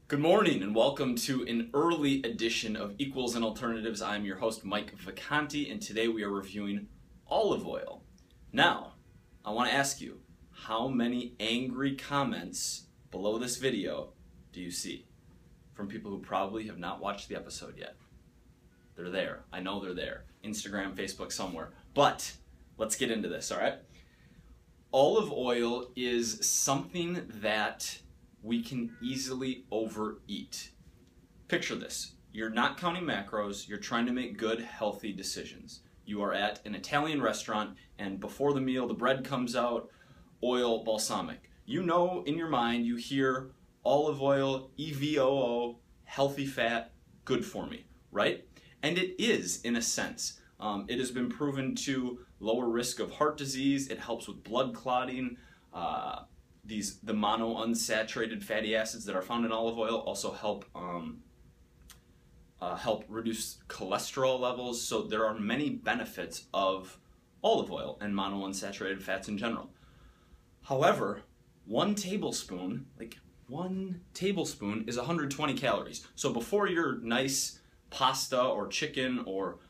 Good morning and welcome to an early edition of Equals and Alternatives. I'm your host Mike Vacanti, and today we are reviewing olive oil. Now, I want to ask you, how many angry comments below this video do you see from people who probably have not watched the episode yet? They're there. I know they're there. Instagram, Facebook, somewhere. But let's get into this, all right? Olive oil is something that we can easily overeat. Picture this. You're not counting macros. You're trying to make good, healthy decisions. You are at an Italian restaurant, and before the meal, the bread comes out, oil, balsamic. You know in your mind, you hear olive oil, EVOO, healthy fat, good for me, right? And it is, in a sense. It has been proven to lower risk of heart disease. It helps with blood clotting. The monounsaturated fatty acids that are found in olive oil also help reduce cholesterol levels. So there are many benefits of olive oil and monounsaturated fats in general. However, one tablespoon is 120 calories. So before your nice pasta or chicken or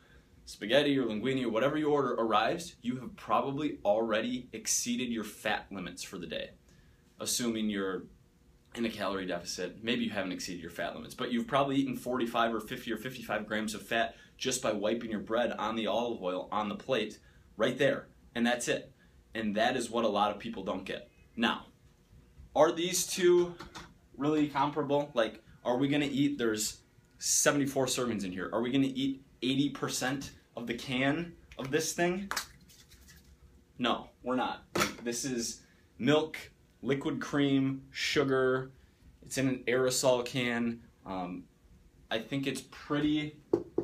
spaghetti or linguine or whatever you order arrives, you have probably already exceeded your fat limits for the day. Assuming you're in a calorie deficit, maybe you haven't exceeded your fat limits, but you've probably eaten 45 or 50 or 55 grams of fat just by wiping your bread on the olive oil on the plate right there, and that's it. And that is what a lot of people don't get. Now, are these two really comparable? Like, are we gonna eat, there's 74 servings in here, are we gonna eat 80% of the can of this thing? No, we're not. Like, this is milk, liquid cream, sugar. It's in an aerosol can. I think it's pretty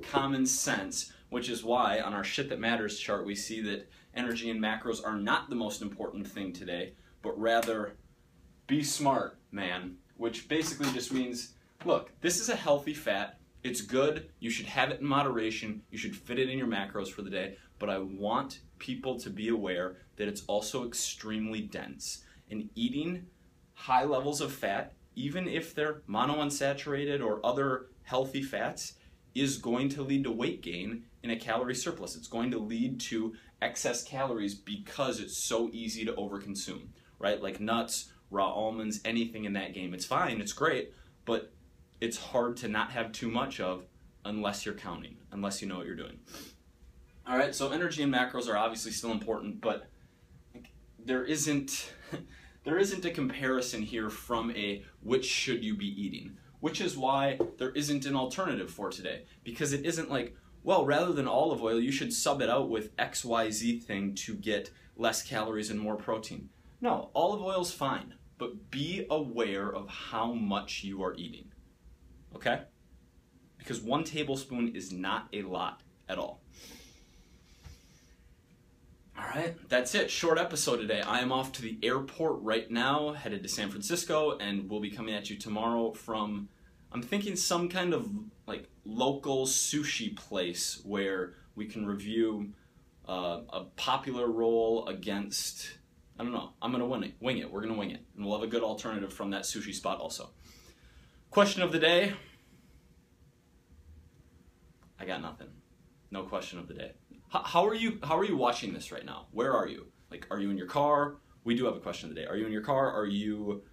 common sense, which is why on our Shit That Matters chart we see that energy and macros are not the most important thing today, but rather be smart, man, which basically just means, look, this is a healthy fat. It's good. You should have it in moderation. You should fit it in your macros for the day, but I want people to be aware that it's also extremely dense. And eating high levels of fat, even if they're monounsaturated or other healthy fats, is going to lead to weight gain in a calorie surplus. It's going to lead to excess calories because it's so easy to overconsume, right? Like nuts, raw almonds, anything in that game. It's fine, it's great, but it's hard to not have too much of unless you're counting, unless you know what you're doing. All right, so energy and macros are obviously still important, but there isn't a comparison here from a which should you be eating, which is why there isn't an alternative for today, because it isn't like, well, rather than olive oil, you should sub it out with XYZ thing to get less calories and more protein. No, olive oil's fine, but be aware of how much you are eating, okay? Because 1 tablespoon is not a lot at all. Alright, that's it. Short episode today. I am off to the airport right now, headed to San Francisco, and we'll be coming at you tomorrow from, I'm thinking some kind of like local sushi place where we can review a popular roll against, I don't know, I'm going to wing it. We're going to wing it. And we'll have a good alternative from that sushi spot also. Question of the day. I got nothing. No question of the day. How are you watching this right now? Where are you? Like, are you in your car? We do have a question of the day. Are you in your car? Are you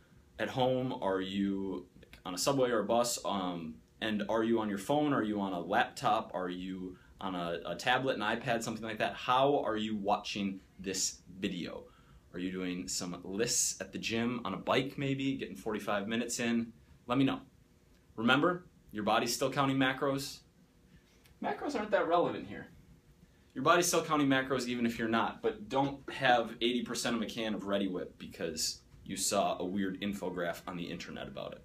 at home? Are you on a subway or a bus? And are you on your phone? Are you on a laptop? Are you on a tablet, an iPad, something like that? How are you watching this video? Are you doing some lists at the gym, on a bike maybe, getting 45 minutes in? Let me know. Remember, your body's still counting macros. Macros aren't that relevant here. Your body's still counting macros even if you're not, but don't have 80% of a can of Reddi Wip because you saw a weird infograph on the internet about it.